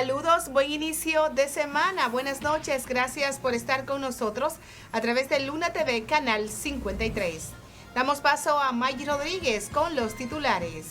Saludos, buen inicio de semana, buenas noches, gracias por estar con nosotros a través de Luna TV, canal 53. Damos paso a Maggie Rodríguez con los titulares.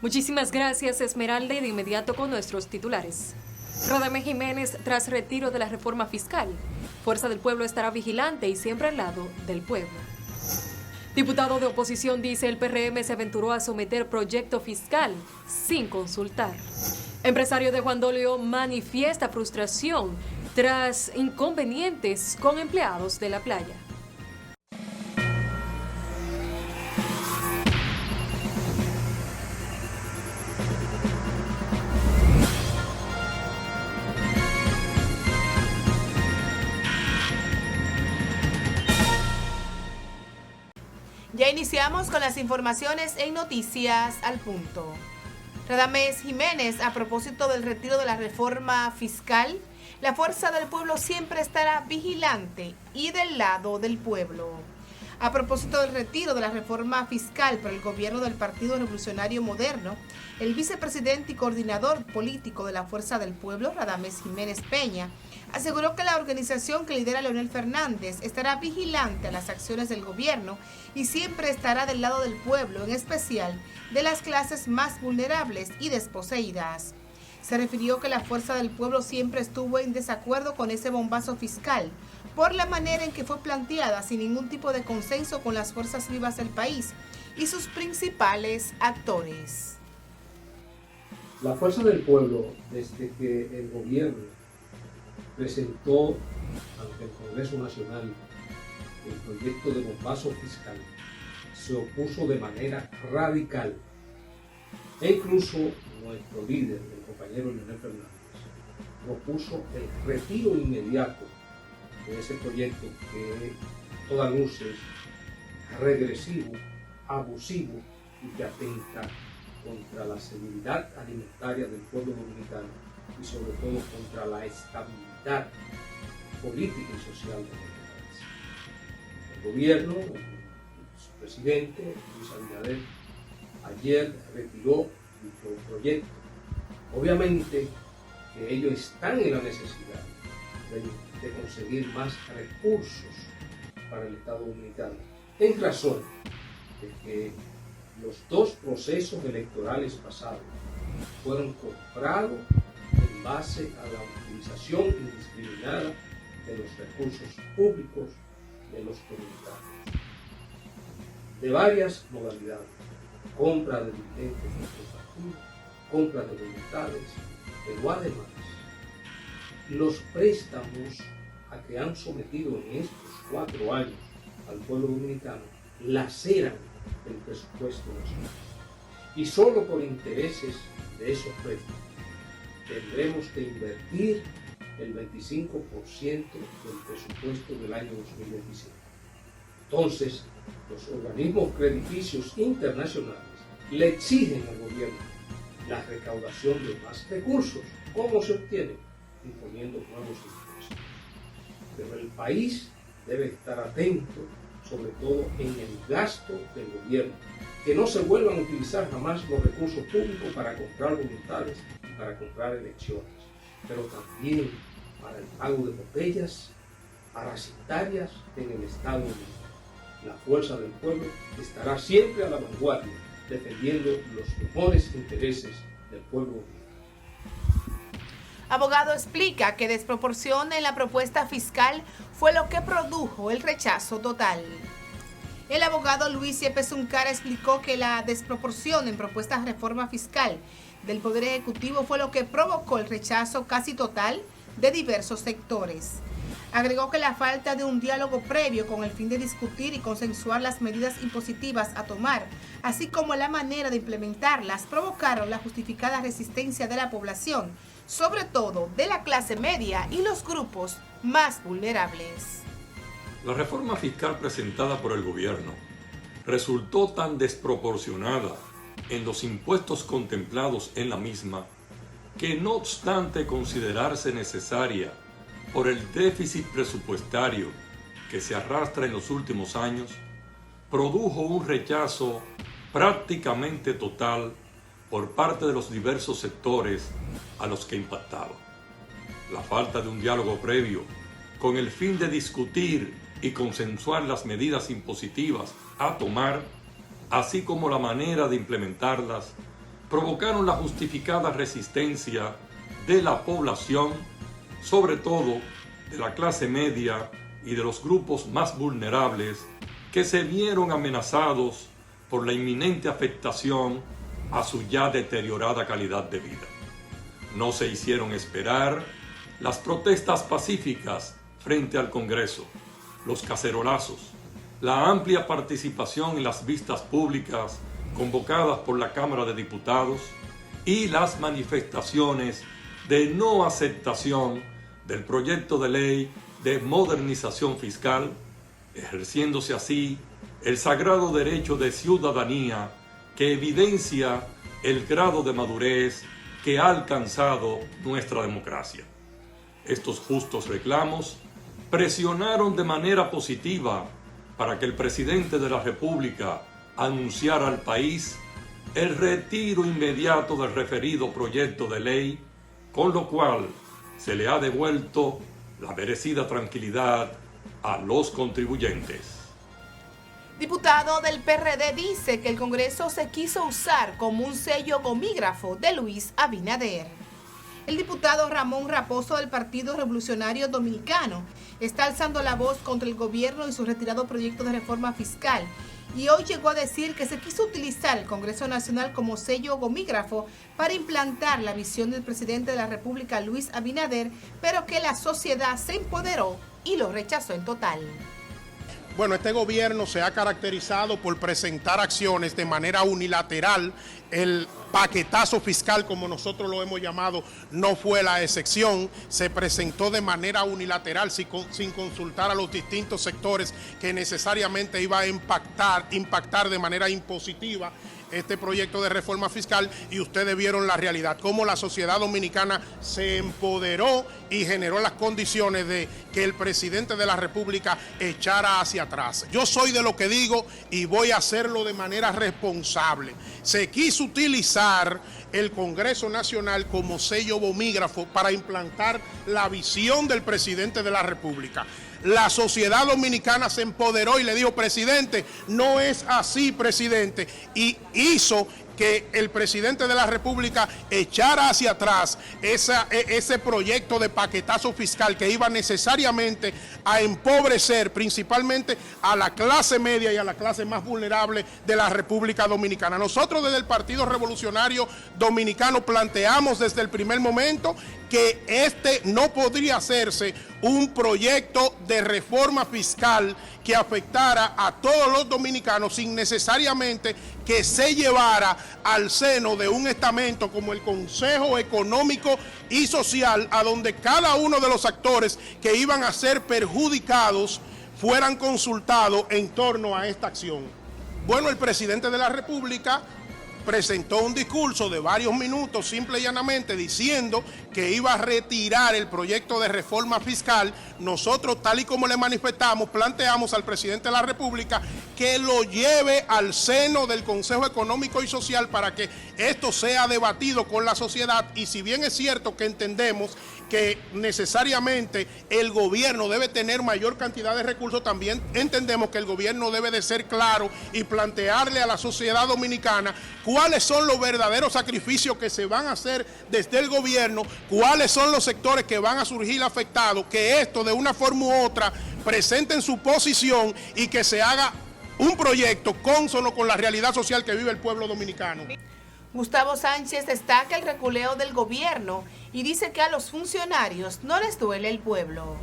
Muchísimas gracias, Esmeralda, y de inmediato con nuestros titulares. Radamés Jiménez tras retiro de la reforma fiscal. Fuerza del Pueblo estará vigilante y siempre al lado del pueblo. Diputado de oposición dice el PRM se aventuró a someter proyecto fiscal sin consultar. Empresario de Juan Dolio manifiesta frustración tras inconvenientes con empleados de la playa. Ya iniciamos con las informaciones en Noticias al Punto. Radamés Jiménez, a propósito del retiro de la reforma fiscal, la Fuerza del Pueblo siempre estará vigilante y del lado del pueblo. A propósito del retiro de la reforma fiscal por el gobierno del Partido Revolucionario Moderno, el vicepresidente y coordinador político de la Fuerza del Pueblo, Radamés Jiménez Peña, aseguró que la organización que lidera Leonel Fernández estará vigilante a las acciones del gobierno y siempre estará del lado del pueblo, en especial de las clases más vulnerables y desposeídas. Se refirió que la Fuerza del Pueblo siempre estuvo en desacuerdo con ese bombazo fiscal por la manera en que fue planteada, sin ningún tipo de consenso con las fuerzas vivas del país y sus principales actores. La Fuerza del Pueblo, desde que el gobierno presentó ante el Congreso Nacional el proyecto de bombazo fiscal, se opuso de manera radical, e incluso nuestro líder, el compañero Leonel Fernández, propuso el retiro inmediato de ese proyecto que a todas luces regresivo, abusivo y que atenta contra la seguridad alimentaria del pueblo dominicano y sobre todo contra la estabilidad política y social de nuestro país. El gobierno, su presidente, Luis Abinader, ayer retiró dicho proyecto. Obviamente que ellos están en la necesidad de conseguir más recursos para el Estado dominicano, en razón de que los dos procesos electorales pasados fueron comprados en base a la utilización indiscriminada de los recursos públicos de los dominicanos, de varias modalidades: compra de dirigentes de nuestro partido, compra de voluntades, pero además los préstamos a que han sometido en estos 4 años al pueblo dominicano laceran el presupuesto nacional. Y solo por intereses de esos préstamos tendremos que invertir el 25% del presupuesto del año 2025. Entonces, los organismos crediticios internacionales le exigen al gobierno la recaudación de más recursos. ¿Cómo se obtiene? Imponiendo nuevos impuestos. Pero el país debe estar atento, sobre todo en el gasto del gobierno, que no se vuelvan a utilizar jamás los recursos públicos para comprar voluntades y para comprar elecciones, pero también para el pago de botellas parasitarias en el Estado dominicano. La Fuerza del Pueblo estará siempre a la vanguardia, defendiendo los mejores intereses del pueblo dominicano. Abogado explica que desproporción en la propuesta fiscal fue lo que produjo el rechazo total. El abogado Luis Yepes Uncara explicó que la desproporción en propuestas de reforma fiscal del Poder Ejecutivo fue lo que provocó el rechazo casi total de diversos sectores. Agregó que la falta de un diálogo previo con el fin de discutir y consensuar las medidas impositivas a tomar, así como la manera de implementarlas, provocaron la justificada resistencia de la población, sobre todo de la clase media y los grupos más vulnerables. La reforma fiscal presentada por el gobierno resultó tan desproporcionada en los impuestos contemplados en la misma que, no obstante considerarse necesaria por el déficit presupuestario que se arrastra en los últimos años, produjo un rechazo prácticamente total por parte de los diversos sectores a los que impactaba. La falta de un diálogo previo con el fin de discutir y consensuar las medidas impositivas a tomar, así como la manera de implementarlas, provocaron la justificada resistencia de la población, sobre todo de la clase media y de los grupos más vulnerables que se vieron amenazados por la inminente afectación a su ya deteriorada calidad de vida. No se hicieron esperar las protestas pacíficas frente al Congreso, los cacerolazos, la amplia participación en las vistas públicas convocadas por la Cámara de Diputados y las manifestaciones de no aceptación del proyecto de ley de modernización fiscal, ejerciéndose así el sagrado derecho de ciudadanía que evidencia el grado de madurez que ha alcanzado nuestra democracia. Estos justos reclamos presionaron de manera positiva para que el presidente de la República anunciara al país el retiro inmediato del referido proyecto de ley, con lo cual se le ha devuelto la merecida tranquilidad a los contribuyentes. Diputado del PRD dice que el Congreso se quiso usar como un sello gomígrafo de Luis Abinader. El diputado Ramón Raposo del Partido Revolucionario Dominicano está alzando la voz contra el gobierno y su retirado proyecto de reforma fiscal, y hoy llegó a decir que se quiso utilizar el Congreso Nacional como sello gomígrafo para implantar la visión del presidente de la República, Luis Abinader, pero que la sociedad se empoderó y lo rechazó en total. Bueno, este gobierno se ha caracterizado por presentar acciones de manera unilateral. El paquetazo fiscal, como nosotros lo hemos llamado, no fue la excepción. Se presentó de manera unilateral, sin consultar a los distintos sectores que necesariamente iba a impactar de manera impositiva este proyecto de reforma fiscal, y ustedes vieron la realidad, cómo la sociedad dominicana se empoderó y generó las condiciones de que el presidente de la República echara hacia atrás. Yo soy de lo que digo y voy a hacerlo de manera responsable. Se quiso utilizar el Congreso Nacional como sello gomígrafo para implantar la visión del presidente de la República. La sociedad dominicana se empoderó y le dijo: presidente, no es así, presidente, y hizo que el presidente de la República echara hacia atrás ese proyecto de paquetazo fiscal que iba necesariamente a empobrecer principalmente a la clase media y a la clase más vulnerable de la República Dominicana. Nosotros desde el Partido Revolucionario Dominicano planteamos desde el primer momento que este no podría hacerse un proyecto de reforma fiscal que afectara a todos los dominicanos sin necesariamente que se llevara al seno de un estamento como el Consejo Económico y Social, a donde cada uno de los actores que iban a ser perjudicados fueran consultados en torno a esta acción. Bueno, el presidente de la República presentó un discurso de varios minutos, simple y llanamente diciendo que iba a retirar el proyecto de reforma fiscal. Nosotros, tal y como le manifestamos, planteamos al presidente de la República que lo lleve al seno del Consejo Económico y Social para que esto sea debatido con la sociedad. Y si bien es cierto que entendemos que necesariamente el gobierno debe tener mayor cantidad de recursos, también entendemos que el gobierno debe de ser claro y plantearle a la sociedad dominicana cuáles son los verdaderos sacrificios que se van a hacer desde el gobierno, cuáles son los sectores que van a surgir afectados, que esto de una forma u otra presenten su posición y que se haga un proyecto cónsono con la realidad social que vive el pueblo dominicano. Gustavo Sánchez destaca el reculeo del gobierno y dice que a los funcionarios no les duele el pueblo.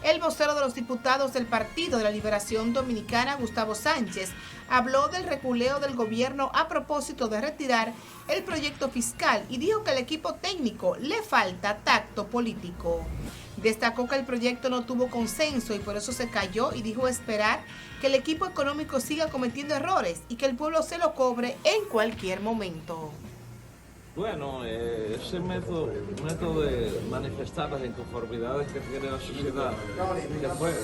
El vocero de los diputados del Partido de la Liberación Dominicana, Gustavo Sánchez, habló del reculeo del gobierno a propósito de retirar el proyecto fiscal y dijo que al equipo técnico le falta tacto político. Destacó que el proyecto no tuvo consenso y por eso se cayó, y dijo esperar que el equipo económico siga cometiendo errores y que el pueblo se lo cobre en cualquier momento. Bueno, ese método de manifestar las inconformidades que tiene la sociedad,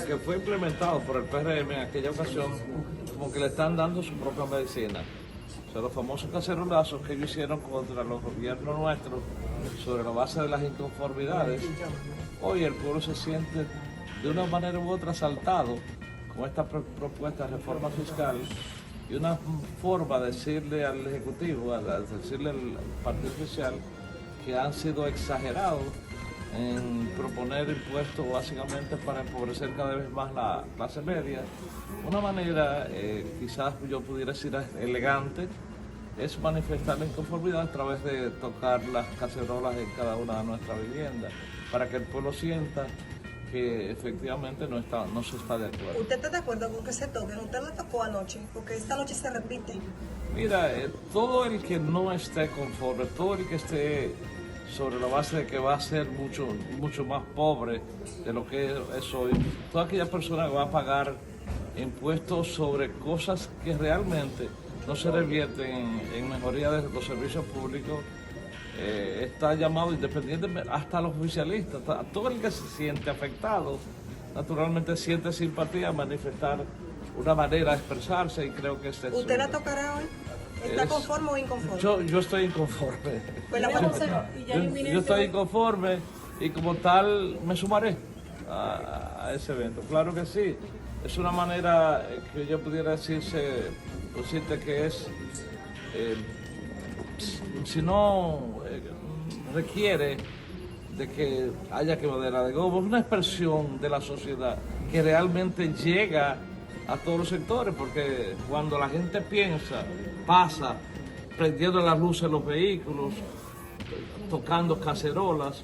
que fue implementado por el PRM en aquella ocasión, como que le están dando su propia medicina. O sea, los famosos cacerolazos que ellos hicieron contra los gobiernos nuestros sobre la base de las inconformidades. Hoy el pueblo se siente de una manera u otra asaltado con esta propuesta de reforma fiscal y una forma de decirle al Ejecutivo, decirle al Partido Oficial, que han sido exagerados en proponer impuestos básicamente para empobrecer cada vez más la clase media. Una manera, quizás yo pudiera decir elegante, es manifestar la inconformidad a través de tocar las cacerolas en cada una de nuestras viviendas, para que el pueblo sienta que efectivamente no se está de acuerdo. ¿Usted está de acuerdo con que se toquen? ¿Usted lo tocó anoche? Porque esta noche se repite. Mira, todo el que no esté conforme, todo el que esté sobre la base de que va a ser mucho más pobre de lo que es hoy, toda aquella persona que va a pagar impuestos sobre cosas que realmente no se revierten en mejoría de los servicios públicos, está llamado independientemente, hasta los oficialistas, a todo el que se siente afectado, naturalmente siente simpatía a manifestar una manera de expresarse, y creo que ¿Usted la tocará hoy? ¿Está conforme o inconforme? Yo estoy inconforme. Pues la vamos a... Yo estoy inconforme y como tal me sumaré a ese evento. Claro que sí. Es una manera que yo pudiera decirte que es, si no requiere de que haya quemadera de goma, es una expresión de la sociedad que realmente llega a todos los sectores, porque cuando la gente piensa, pasa prendiendo las luces de los vehículos, tocando cacerolas,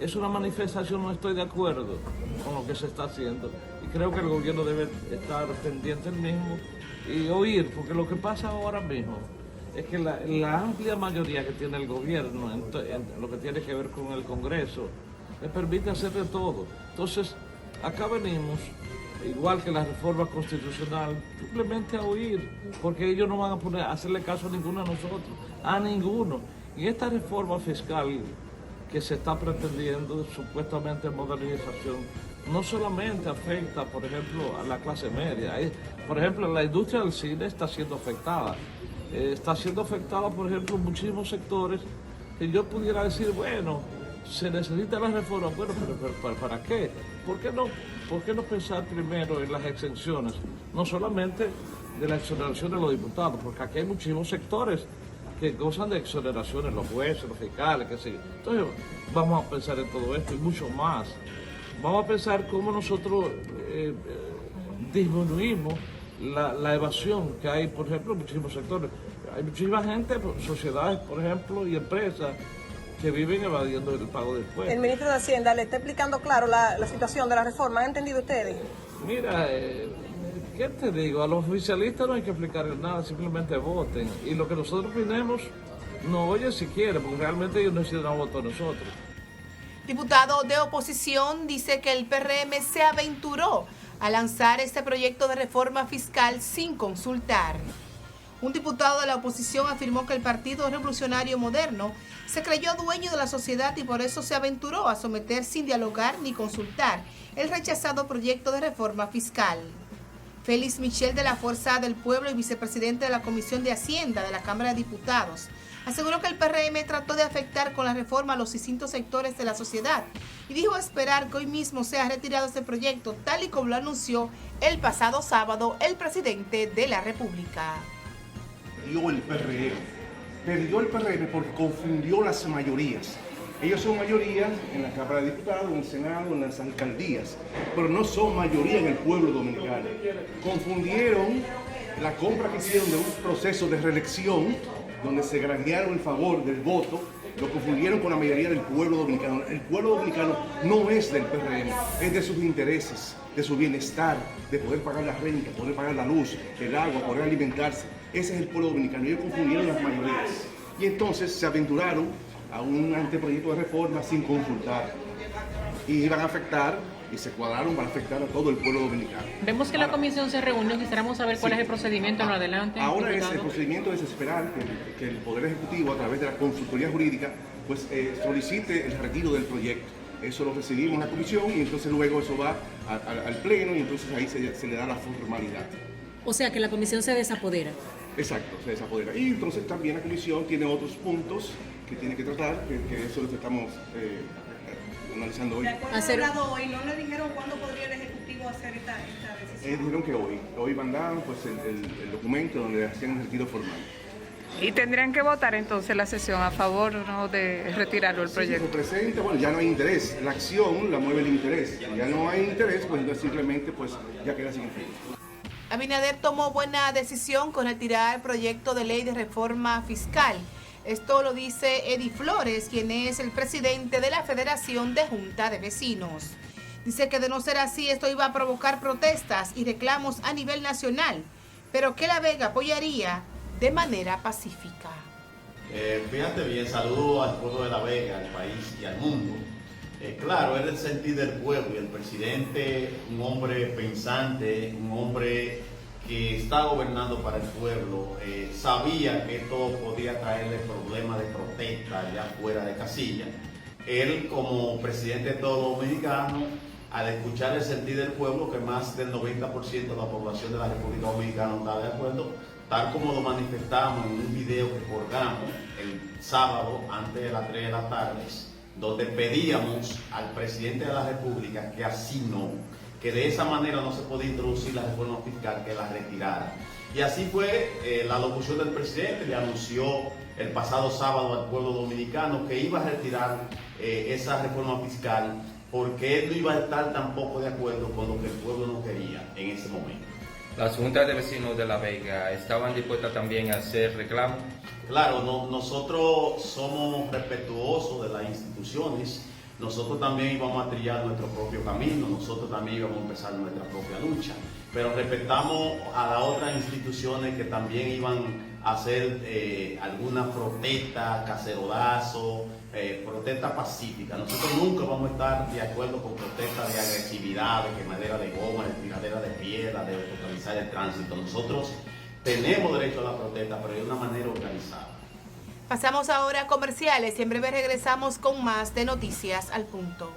es una manifestación. No estoy de acuerdo con lo que se está haciendo y creo que el gobierno debe estar pendiente del mismo y oír, porque lo que pasa ahora mismo es que la amplia mayoría que tiene el gobierno en lo que tiene que ver con el Congreso le permite hacer de todo. Entonces, acá venimos, igual que la reforma constitucional, simplemente a oír, porque ellos no van a hacerle caso a ninguno de nosotros, a ninguno. Y esta reforma fiscal que se está pretendiendo, supuestamente modernización, no solamente afecta, por ejemplo, a la clase media. Por ejemplo, la industria del cine está siendo afectada. Está siendo afectada, por ejemplo, muchísimos sectores que yo pudiera decir, bueno, se necesita la reforma. Bueno, pero ¿para qué? ¿Por qué no pensar primero en las exenciones? No solamente de la exoneración de los diputados, porque aquí hay muchísimos sectores que gozan de exoneraciones, los jueces, los fiscales, qué sé yo. Entonces, vamos a pensar en todo esto y mucho más. Vamos a pensar cómo nosotros disminuimos la evasión que hay, por ejemplo, en muchísimos sectores. Hay muchísima gente, sociedades, por ejemplo, y empresas que viven evadiendo el pago de impuestos. El ministro de Hacienda le está explicando claro la situación de la reforma. ¿Han entendido ustedes? Mira, ¿qué te digo? A los oficialistas no hay que explicarles nada, simplemente voten. Y lo que nosotros opinemos, no oye si quieren, porque realmente ellos necesitan voto a nosotros. Diputado de oposición dice que el PRM se aventuró a lanzar este proyecto de reforma fiscal sin consultar. Un diputado de la oposición afirmó que el Partido Revolucionario Moderno se creyó dueño de la sociedad y por eso se aventuró a someter sin dialogar ni consultar el rechazado proyecto de reforma fiscal. Félix Michel, de la Fuerza del Pueblo y vicepresidente de la Comisión de Hacienda de la Cámara de Diputados, aseguró que el PRM trató de afectar con la reforma a los distintos sectores de la sociedad y dijo esperar que hoy mismo sea retirado este proyecto, tal y como lo anunció el pasado sábado el presidente de la República. Perdió el PRM porque confundió las mayorías. Ellos son mayoría en la Cámara de Diputados, en el Senado, en las alcaldías, pero no son mayoría en el pueblo dominicano. Confundieron la compra que hicieron de un proceso de reelección, donde se granjearon el favor del voto, lo confundieron con la mayoría del pueblo dominicano. El pueblo dominicano no es del PRM, es de sus intereses, de su bienestar, de poder pagar la renta, poder pagar la luz, el agua, poder alimentarse. Ese es el pueblo dominicano. Ellos confundieron las mayorías. Y entonces se aventuraron a un anteproyecto de reforma sin consultar. Y iban a afectar, y se cuadraron para afectar a todo el pueblo dominicano. Vemos que la comisión se reunió, quisiéramos saber cuál es el procedimiento en lo adelante. Ahora el procedimiento es esperar que el Poder Ejecutivo, a través de la consultoría jurídica, pues solicite el retiro del proyecto. Eso lo recibimos en la comisión y entonces luego eso va al Pleno y entonces ahí se le da la formalidad. O sea que la comisión se desapodera. Exacto, se desapodera. Y entonces también la comisión tiene otros puntos que tiene que tratar, que eso es lo que estamos analizando hoy. De acuerdo hablado hoy, ¿no le dijeron cuándo podría el Ejecutivo hacer esta decisión? Dijeron que hoy mandaron pues, el documento donde hacían un retiro formal. ¿Y tendrían que votar entonces la sesión a favor o no de retirarlo el proyecto? Si se presenta, bueno, ya no hay interés. La acción la mueve el interés. Ya no hay interés, pues entonces simplemente pues, ya queda sin efecto. Abinader tomó buena decisión con retirar el proyecto de ley de reforma fiscal. Esto lo dice Eddie Flores, quien es el presidente de la Federación de Junta de Vecinos. Dice que de no ser así, esto iba a provocar protestas y reclamos a nivel nacional, pero que La Vega apoyaría de manera pacífica. Fíjate bien, saludo al pueblo de La Vega, al país y al mundo. Claro, es el sentir del pueblo y el presidente, un hombre pensante, un hombre que está gobernando para el pueblo, sabía que esto podía traerle problemas de protesta ya fuera de casilla. Él, como presidente de todos los dominicanos, al escuchar el sentir del pueblo, que más del 90% de la población de la República Dominicana está de acuerdo, tal como lo manifestamos en un video que colgamos el sábado antes de las 3 de la tarde, donde pedíamos al presidente de la República que así no, que de esa manera no se podía introducir la reforma fiscal, que la retirara. Y así fue la locución del presidente, le anunció el pasado sábado al pueblo dominicano que iba a retirar esa reforma fiscal porque él no iba a estar tampoco de acuerdo con lo que el pueblo no quería en ese momento. Las juntas de vecinos de La Vega estaban dispuestas también a hacer reclamos. Claro, nosotros somos respetuosos de las instituciones, nosotros también íbamos a trillar nuestro propio camino, nosotros también íbamos a empezar nuestra propia lucha, pero respetamos a las otras instituciones que también iban a hacer alguna protesta, cacerolazo, protesta pacífica. Nosotros nunca vamos a estar de acuerdo con protestas de agresividad, de quemadera de goma, de tiradera de piedra, de totalizar el tránsito. Nosotros tenemos derecho a la protesta, pero de una manera organizada. Pasamos ahora a comerciales y en breve regresamos con más de Noticias al Punto.